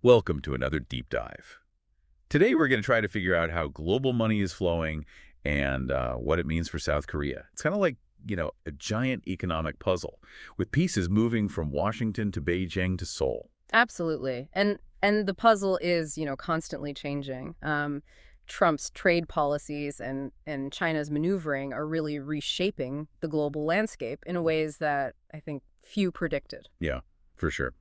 Welcome to another deep dive. Today we're going to try to figure out how global money is flowing and what it means for South Korea. It's kind of like, a giant economic puzzle with pieces moving from Washington to Beijing to Seoul. Absolutely. And the puzzle is, constantly changing. Trump's trade policies and China's maneuvering are really reshaping the global landscape in ways that I think few predicted. Yeah, for sure.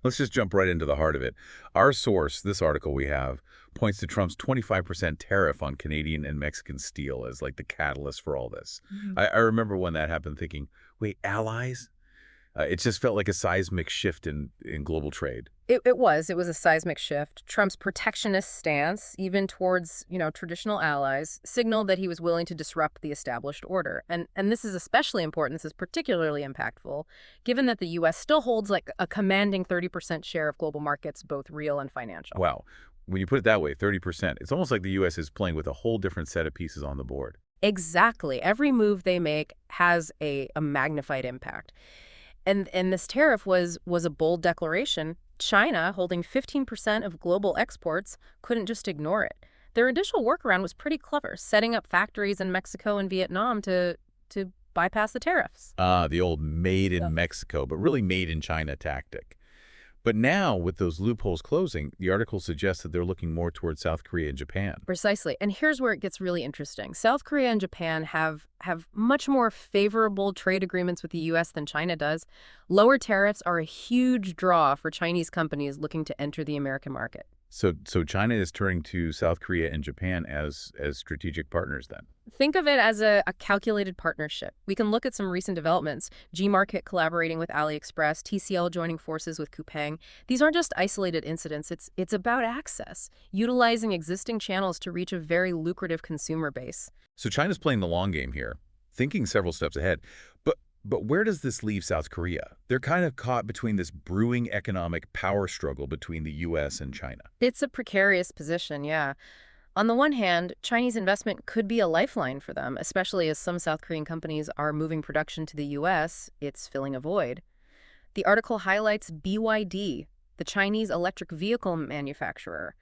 Let's just jump right into the heart of it. Our source, this article we have, points to Trump's 25% tariff on Canadian and Mexican steel as like the catalyst for all this. Mhm. I remember when that happened thinking, wait, allies? It just felt like a seismic shift in global trade. It was a seismic shift. Trump's protectionist stance, even towards, traditional allies, signaled that he was willing to disrupt the established order. And this is especially important, this is particularly impactful, given that the U.S. still holds like a commanding 30% share of global markets, both real and financial. Wow. When you put it that way, 30%, it's almost like the U.S. is playing with a whole different set of pieces on the board. Exactly. Every move they make has a magnified impact. And this tariff was a bold declaration. China, holding 15% of global exports, couldn't just ignore it. Their initial workaround was pretty clever, setting up factories in Mexico and Vietnam to bypass the tariffs. The old made Yeah. in Mexico, but really made in China tactic. But now, with those loopholes closing, the article suggests that they're looking more towards South Korea and Japan. Precisely. And here's where it gets really interesting. South Korea and Japan have much more favorable trade agreements with the U.S. than China does. Lower tariffs are a huge draw for Chinese companies looking to enter the American market. So China is turning to South Korea and Japan as strategic partners then. Think of it as a calculated partnership. We can look at some recent developments. Gmarket collaborating with AliExpress, TCL joining forces with Coupang. These aren't just isolated incidents. It's about access, utilizing existing channels to reach a very lucrative consumer base. So China's playing the long game here, thinking several steps ahead. But where does this leave South Korea? They're kind of caught between this brewing economic power struggle between the U.S. and China. It's a precarious position, yeah. On the one hand, Chinese investment could be a lifeline for them, especially as some South Korean companies are moving production to the U.S. It's filling a void. The article highlights BYD, the Chinese electric vehicle manufacturer.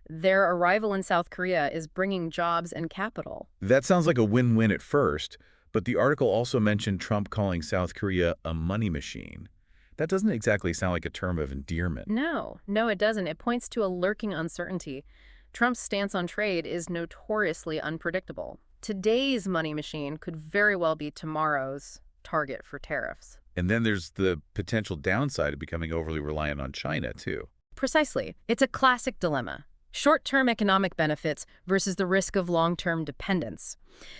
Their arrival in South Korea is bringing jobs and capital. That sounds like a win-win at first, but the article also mentioned Trump calling South Korea a money machine. That doesn't exactly sound like a term of endearment. No, it doesn't. It points to a lurking uncertainty. Trump's stance on trade is notoriously unpredictable. Today's money machine could very well be tomorrow's target for tariffs. And then there's the potential downside of becoming overly reliant on China, too. Precisely. It's a classic dilemma. Short-term economic benefits versus the risk of long-term dependence.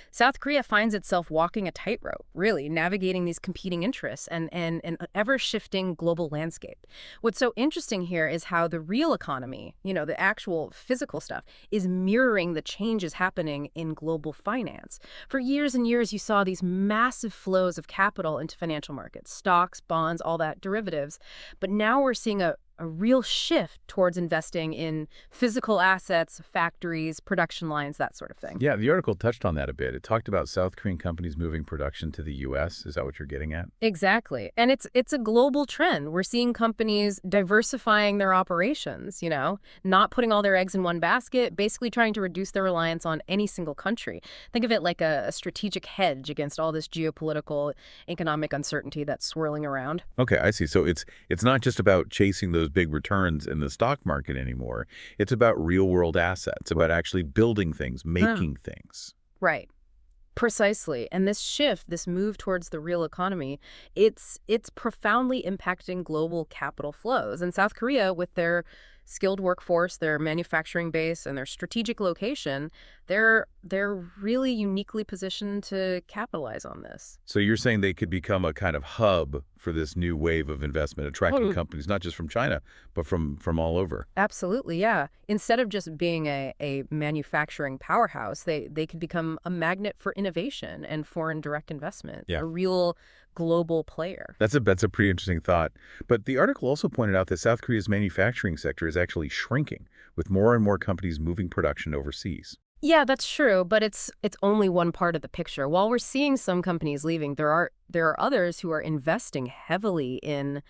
South Korea finds itself walking a tightrope, really, navigating these competing interests and an ever-shifting global landscape. What's so interesting here is how the real economy, the actual physical stuff, is mirroring the changes happening in global finance. For years and years, you saw these massive flows of capital into financial markets, stocks, bonds, all that, derivatives. But now we're seeing a real shift towards investing in physical assets, factories, production lines, that sort of thing. Yeah, the article touched on that a bit. It talked about South Korean companies moving production to the U.S. Is that what you're getting at? Exactly. And it's a global trend. We're seeing companies diversifying their operations, not putting all their eggs in one basket, basically trying to reduce their reliance on any single country. Think of it like a strategic hedge against all this geopolitical economic uncertainty that's swirling around. Okay, I see. So it's not just about chasing those big returns in the stock market anymore. It's about real-world assets, about actually building things, making things. Right. Precisely. And this shift, this move towards the real economy, it's profoundly impacting global capital flows. And South Korea, with their skilled workforce, their manufacturing base, and their strategic location, they're really uniquely positioned to capitalize on this. So you're saying they could become a kind of hub for this new wave of investment, attracting companies not just from China, but from all over. Absolutely, yeah. Instead of just being a manufacturing powerhouse, they could become a magnet for innovation and foreign direct investment, Yeah. a real global player. That's a pretty interesting thought. But the article also pointed out that South Korea's manufacturing sector is actually shrinking, with more and more companies moving production overseas. Yeah, that's true, but it's only one part of the picture. While we're seeing some companies leaving, there are others who are investing heavily in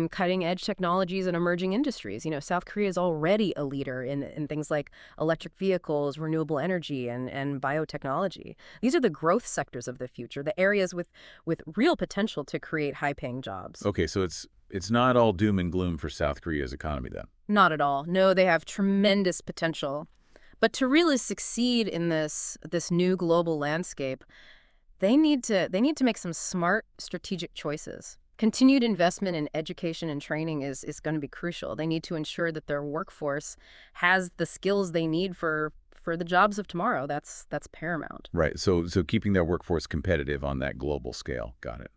cutting-edge technologies and emerging industries. South Korea is already a leader in things like electric vehicles, renewable energy, and biotechnology. These are the growth sectors of the future, the areas with real potential to create high-paying jobs. Okay, so it's not all doom and gloom for South Korea's economy then. Not at all. No, they have tremendous potential. But to really succeed in this new global landscape, they need to make some smart strategic choices. Continued investment in education and training is going to be crucial. They need to ensure that their workforce has the skills they need for the jobs of tomorrow. That's paramount. Right. So keeping their workforce competitive on that global scale. Got it.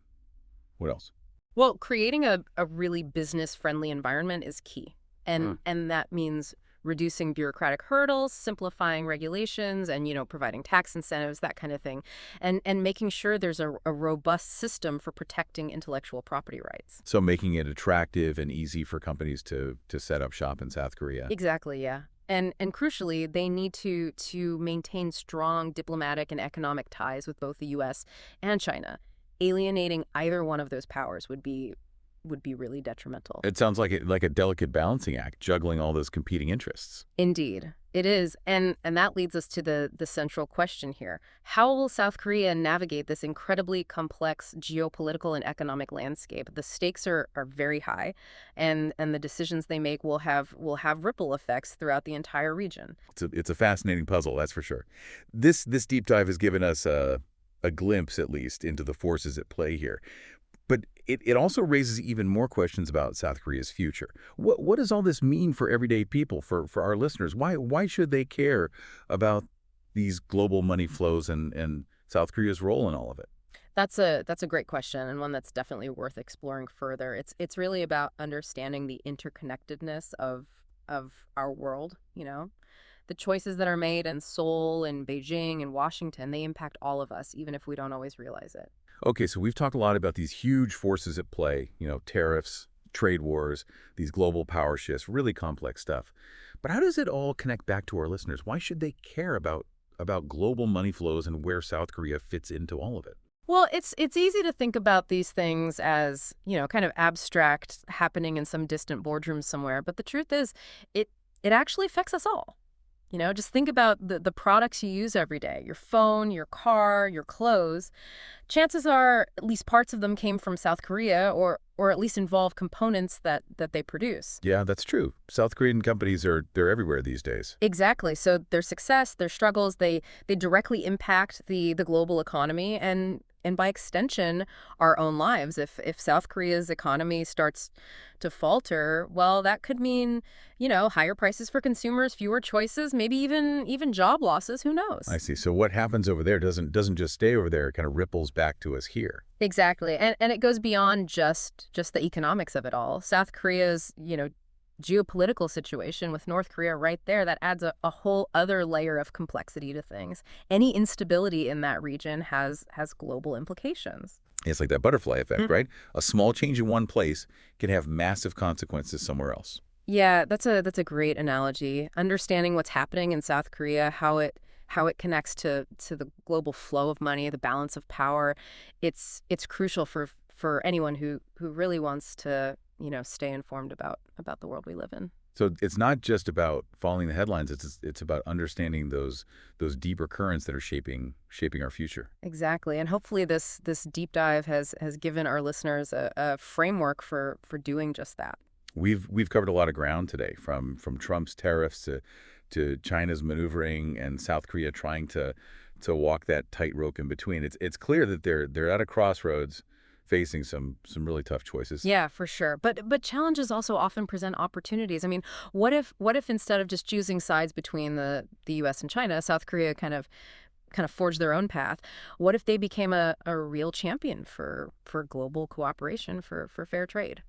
What else? Well, creating a really business-friendly environment is key. And that means reducing bureaucratic hurdles, simplifying regulations, and, providing tax incentives, that kind of thing. And making sure there's a robust system for protecting intellectual property rights. So making it attractive and easy for companies to set up shop in South Korea. Exactly, yeah. And crucially, they need to maintain strong diplomatic and economic ties with both the U.S. and China. Alienating either one of those powers would be really detrimental. It sounds like a delicate balancing act, juggling all those competing interests. Indeed, it is. And that leads us to the central question here. How will South Korea navigate this incredibly complex geopolitical and economic landscape? The stakes are very high, and the decisions they make will have ripple effects throughout the entire region. It's a fascinating puzzle, that's for sure. This deep dive has given us a glimpse, at least, into the forces at play here. But it also raises even more questions about South Korea's future. What does all this mean for everyday people, for our listeners? Why should they care about these global money flows and South Korea's role in all of it? That's a great question, and one that's definitely worth exploring further. It's really about understanding the interconnectedness of our world. The choices that are made in Seoul and Beijing and Washington, they impact all of us, even if we don't always realize it. Okay, so we've talked a lot about these huge forces at play, tariffs, trade wars, these global power shifts, really complex stuff. But how does it all connect back to our listeners? Why should they care about global money flows and where South Korea fits into all of it? Well, it's easy to think about these things as, kind of abstract, happening in some distant boardroom somewhere. But the truth is, it actually affects us all. Just think about the products you use every day, your phone, your car, your clothes. Chances are at least parts of them came from South Korea or at least involve components that they produce. Yeah, that's true. South Korean companies they're everywhere these days. Exactly. So their success, their struggles, they directly impact the global economy and by extension, our own lives. If South Korea's economy starts to falter, well, that could mean, higher prices for consumers, fewer choices, maybe even job losses. Who knows? I see. So what happens over there doesn't just stay over there. It kind of ripples back to us here. Exactly. And it goes beyond just the economics of it all. South Korea's, geopolitical situation with North Korea right there, that adds a whole other layer of complexity to things. Any instability in that region has global implications. It's like that butterfly effect, right? A small change in one place can have massive consequences somewhere else. Yeah, that's a great analogy. Understanding what's happening in South Korea, how it connects to the global flow of money, the balance of power, it's crucial for anyone who really wants to stay informed about the world we live in. So it's not just about following the headlines. It's about understanding those deeper currents that are shaping our future. Exactly, and hopefully this deep dive has given our listeners a framework for doing just that. We've covered a lot of ground today, from Trump's tariffs to China's maneuvering and South Korea trying to walk that tightrope in between. It's clear that they're at a crossroads, facing some really tough choices. Yeah, for sure. But challenges also often present opportunities. I mean, what if instead of just choosing sides between the U.S. and China, South Korea kind of forged their own path? What if they became a real champion for global cooperation, for fair trade?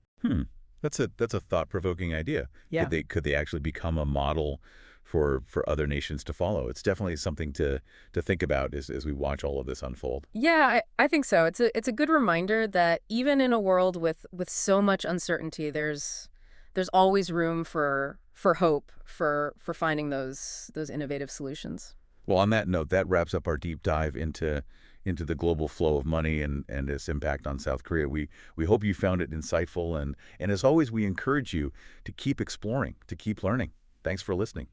That's a thought-provoking idea. Yeah. Could they actually become a model for other nations to follow? It's definitely something to think about as we watch all of this unfold. Yeah, I think so. It's a good reminder that even in a world with so much uncertainty, there's always room for hope, for finding those innovative solutions. Well, on that note, that wraps up our deep dive into the global flow of money and its impact on South Korea. We hope you found it insightful, and as always, we encourage you to keep exploring, to keep learning. Thanks for listening.